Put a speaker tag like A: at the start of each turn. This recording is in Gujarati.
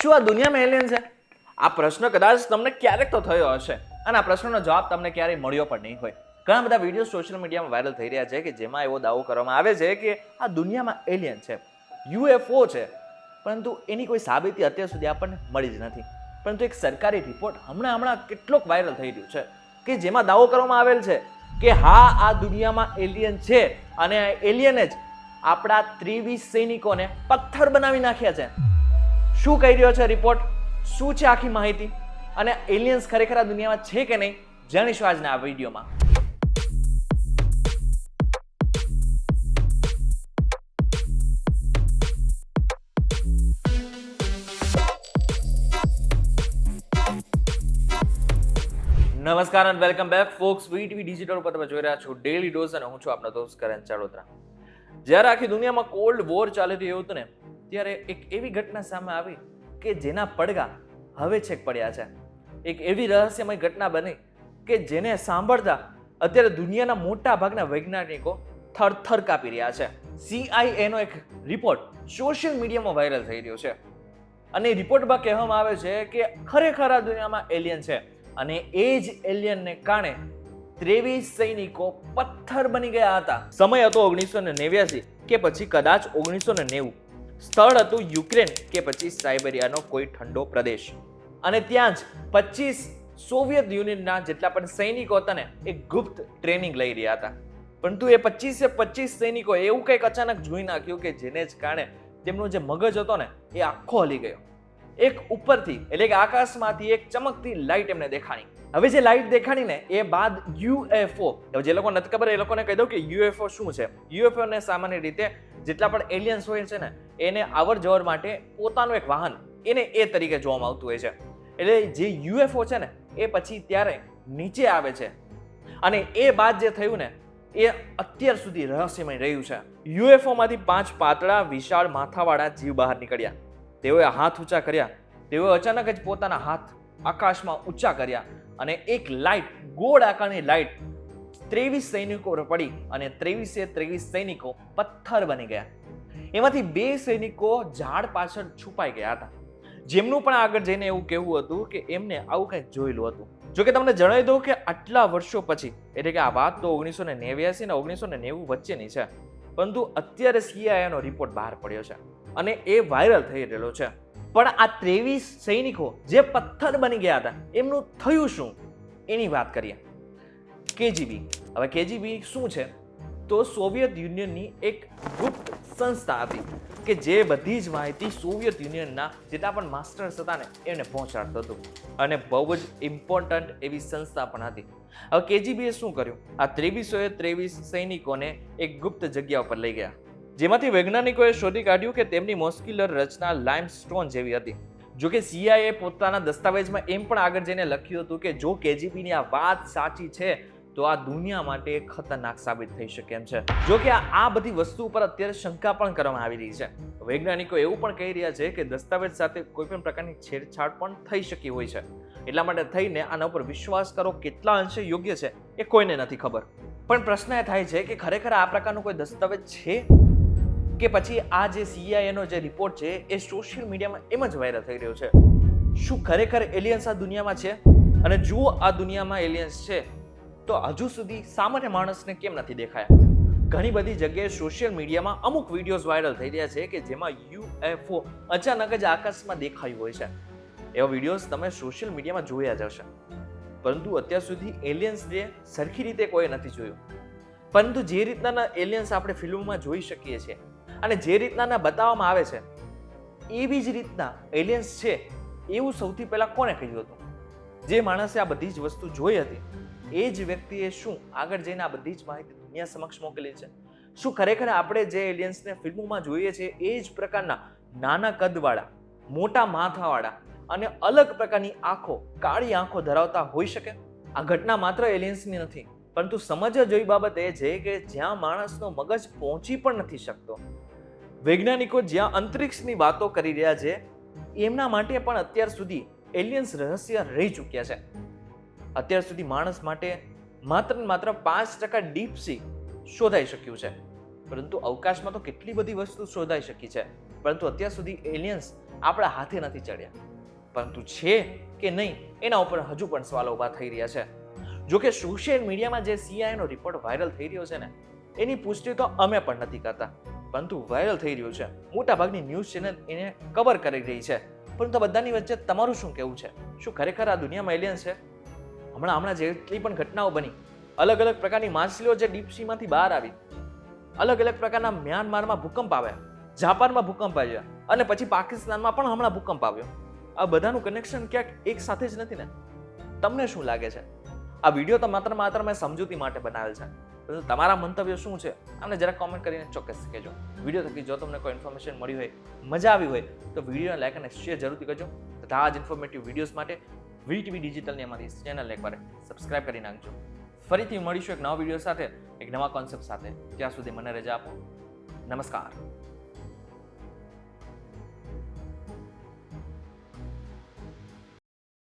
A: શું આ દુનિયામાં એલિયન છે? આ પ્રશ્ન કદાચ તમને ક્યારેક તો થયો હશે અને આ પ્રશ્નનો જવાબ તમને ક્યારેય મળ્યો પણ નહીં હોય. ઘણા બધા વિડીયો સોશિયલ મીડિયામાં વાયરલ થઈ રહ્યા છે કે જેમાં એવો દાવો કરવામાં આવે છે કે આ દુનિયામાં એલિયન છે, યુએફઓ છે, પરંતુ એની કોઈ સાબિતી અત્યાર સુધી આપણને મળી જ નથી. પરંતુ એક સરકારી રિપોર્ટ હમણાં કેટલોક વાયરલ થઈ રહ્યું છે કે જેમાં દાવો કરવામાં આવેલ છે કે હા, આ દુનિયામાં એલિયન છે અને આ એલિયને જ આપણા 23 સૈનિકોને પથ્થર બનાવી નાખ્યા છે. શું કહી રહ્યો છે રિપોર્ટ? શું છે આખી માહિતી? અને એલિયન્સ ખરેખર આ દુનિયામાં છે કે નહીં, જાણીશું આજના આ વિડીયોમાં. નમસ્કાર અને વેલકમ બેક ફોક્સ વીટીવી ડિજિટલ ઉપર તમે જોઈ રહ્યા છો ડેલી ડોઝ અને હું છું આપનો દોસ્ત કરણ ચાલોત્રા. જ્યારે આખી દુનિયામાં કોલ્ડ વોર ચાલી રહ્યું હતું ને, ત્યારે એક એવી ઘટના સામે આવી કે જેના પડઘા હવે છેક પડ્યા છે. એક એવી રહસ્યમય ઘટના બની કે જેને સાંભળતા અત્યારે દુનિયાના મોટા ભાગના વૈજ્ઞાનિકો થરથર કાપી રહ્યા છે. CIA નો એક રિપોર્ટ સોશિયલ મીડિયામાં વાયરલ થઈ રહ્યો છે અને રિપોર્ટમાં કહેવામાં આવે છે કે ખરેખર આ દુનિયામાં એલિયન છે અને એ જ એલિયનને કારણે 23 સૈનિકો પથ્થર બની ગયા હતા. સમય હતો 1989 કે પછી કદાચ 1990. સ્થળ હતું યુક્રેન કે પછી સાઇબેરિયાનો કોઈ ઠંડો પ્રદેશ અને ત્યાં જ 25 સોવિયત યુનિયનના જેટલા પણ સૈનિકો હતા ને, એ ગુપ્ત ટ્રેનિંગ લઈ રહ્યા હતા. પરંતુ એ 25 સૈનિકો એવું કંઈક અચાનક જોઈ નાખ્યું કે જેને જ કારણે તેમનો જે મગજ હતો ને, એ આખો હલી ગયો. એક ઉપરથી એટલે કે આકાશમાંથી એક ચમકતી લાઈટ એમને દેખાણી. હવે જે લાઈટ દેખાણી ને એ બાદ યુએફઓ, જે લોકો નથી ખબર એ લોકોને કહી દઉં કે યુએફઓ શું છે. યુએફઓ ને સામાન્ય રીતે જેટલા પણ એલિયન્સ હોય છે ને, એને આવર જવર માટે પોતાનું એક વાહન એને એ તરીકે જોવામાં આવતું હોય છે. એટલે જે યુએફઓ છે ને એ પછી ત્યારે નીચે આવે છે અને એ બાદ જે થયું ને એ અત્યાર સુધી રહસ્યમય રહ્યું છે. યુએફઓ માંથી 5 પાતળા વિશાળ માથાવાળા જીવ બહાર નીકળ્યા. તેઓએ હાથ ઊંચા કર્યા. તેઓએ અચાનક જ પોતાના હાથ આકાશમાં ઊંચા કર્યા અને એક લાઈટ, ગોળ આકારની લાઈટ 23 સૈનિકો પર પડી અને 23 સૈનિકો પથ્થર બની ગયા. એમાંથી 2 સૈનિકો ઝાડ પાછળ છુપાઈ ગયા હતા, જેમનું પણ આગળ જઈને એવું કહેવું હતું કે એમને આવું કંઈક જોયેલું હતું. જો કે તમને જણાવી દઉં કે આટલા વર્ષો પછી, એટલે કે આ વાત તો 1989 ને 1990 વચ્ચેની છે, પરંતુ અત્યારે CIA નો રિપોર્ટ બહાર પડ્યો છે અને એ વાયરલ થઈ રહેલો છે. પણ આ 23 સૈનિકો જે પથ્થર બની ગયા હતા એમનું થયું શું, એની વાત કરીએ. KGB. હવે KGB શું છે? તો સોવિયત યુનિયનની એક ગુપ્ત સંસ્થા હતી કે જે બધી જ માહિતી સોવિયત યુનિયનના જેટલા પણ માસ્ટર્સ હતા ને એમને પહોંચાડતું હતું અને બહુ જ ઇમ્પોર્ટન્ટ એવી સંસ્થા પણ હતી. હવે KGB એ શું કર્યું? આ 23 સૈનિકોને એક ગુપ્ત જગ્યા ઉપર લઈ ગયા, જેમાંથી વૈજ્ઞાનિકોએ શોધી કાઢ્યું કે તેમની મોસ્ક્યુલર રચના લાઇમસ્ટોન જેવી હતી. જો કે CIA પોતાના દસ્તાવેજમાં એમ પણ આગળ જઈને લખ્યું હતું કે જો KGB ની આ વાત સાચી છે તો આ દુનિયા માટે ખતરનાક સાબિત થઈ શકે એમ છે. જો કે આ બધી વસ્તુ ઉપર અત્યારે શંકા પણ કરવામાં આવી રહી છે. વૈજ્ઞાનિકો એવું પણ કહી રહ્યા છે કે દસ્તાવેજ સાથે કોઈ પણ પ્રકારની છેડછાડ પણ થઈ શકી હોય છે. એટલા માટે થઈને આના ઉપર વિશ્વાસ કરો કેટલા અંશે યોગ્ય છે એ કોઈને નથી ખબર. પણ પ્રશ્ન એ થાય છે કે ખરેખર આ પ્રકારનો કોઈ દસ્તાવેજ છે કે પછી આ જે CIA નો જે રિપોર્ટ છે એ સોશિયલ મીડિયામાં એમ જ વાયરલ થઈ રહ્યો છે. શું ખરેખર એલિયન્સ આ દુનિયામાં છે? અને જો આ દુનિયામાં એલિયન્સ છે તો હજુ સુધી સામાન્ય માણસને કેમ નથી દેખાયા? ઘણી બધી જગ્યાએ સોશિયલ મીડિયામાં અમુક વિડીયોઝ વાયરલ થઈ રહ્યા છે કે જેમાં UFO અચાનક જ આકાશમાં દેખાયું હોય છે. એવા વિડીયોઝ તમે સોશિયલ મીડિયામાં જોયા જ હશે. પરંતુ અત્યાર સુધી એલિયન્સને સરખી રીતે કોઈ નથી જોયું. પરંતુ જે રીતના એલિયન્સ આપણે ફિલ્મોમાં જોઈ શકીએ છીએ અને જે રીતના બતાવવામાં આવે છે એવી જ રીતના એલિયન્સ છે એવું સૌથી પહેલા કોને કહ્યું હતું? જે માણસે આ બધી જ વસ્તુ જોઈ હતી એ જ વ્યક્તિએ શું આગળ જઈને આ બધી જ માહિતી દુનિયા સમક્ષ મોકલી છે? શું ખરેખર આપણે જે એલિયન્સને ફિલ્મોમાં જોઈએ છીએ એ જ પ્રકારના નાના કદવાળા, મોટા માથાવાળા અને અલગ પ્રકારની આંખો, કાળી આંખો ધરાવતા હોઈ શકે? આ ઘટના માત્ર એલિયન્સની નથી, પરંતુ સમજવા જેવી બાબત એ છે કે જ્યાં માણસનો મગજ પહોંચી પણ નથી શકતો. વૈજ્ઞાનિકો જ્યાં અંતરિક્ષની વાતો કરી રહ્યા છે એમના માટે પણ અત્યાર સુધી એલિયન્સ રહસ્ય રહી ચૂક્યા છે. અત્યાર સુધી માણસ માટે માત્ર 5% ડીપ સી શોધાઈ શક્યું છે, પરંતુ અવકાશમાં તો કેટલી બધી વસ્તુ શોધાઈ શકી છે. પરંતુ અત્યાર સુધી એલિયન્સ આપણા હાથે નથી ચડ્યા. પરંતુ છે કે નહીં એના ઉપર હજુ પણ સવાલો ઊભા થઈ રહ્યા છે. જોકે સોશિયલ મીડિયામાં જે CIA નો રિપોર્ટ વાયરલ થઈ રહ્યો છે ને એની પુષ્ટિ તો અમે પણ નથી કરતા, પરંતુ વાયરલ થઈ રહ્યું છે. મોટાભાગની ન્યૂઝ ચેનલ એને કવર કરી રહી છે. પરંતુ બધાની વચ્ચે તમારું શું કહેવું છે? શું ખરેખર આ દુનિયામાં એલિયન્સ છે? હમણાં જેટલી પણ ઘટનાઓ બની, અલગ અલગ પ્રકારની માછલીઓ જે ડીપ સીમાંથી બહાર આવી, અલગ અલગ પ્રકારના મ્યાનમારમાં ભૂકંપ આવ્યા, જાપાનમાં ભૂકંપ આવ્યા અને પછી પાકિસ્તાનમાં પણ હમણાં ભૂકંપ આવ્યો. આ બધાનું કનેક્શન ક્યાંક એક સાથે જ નથી ને? તમને શું લાગે છે? આ વિડીયો તો માત્ર મેં સમજૂતી માટે બનાવેલ છે, પરંતુ તમારા મંતવ્ય શું છે આમને જરા કોમેન્ટ કરીને ચોક્કસ કહેજો. વિડીયો થકી જો તમને કોઈ ઇન્ફોર્મેશન મળી હોય, મજા આવી હોય તો વિડીયોને લાઈક અને શેર જરૂરથી કરજો. તથા આ જ ઇન્ફોર્મેટિવ વિડીયોઝ માટે VTV ડિજિટલની અમારી ચેનલને એકવાર સબસ્ક્રાઇબ કરી નાખજો. ફરીથી મળીશું એક નવા વિડીયો સાથે, એક નવા કોન્સેપ્ટ સાથે. ત્યાં સુધી મને રજા આપો. નમસ્કાર.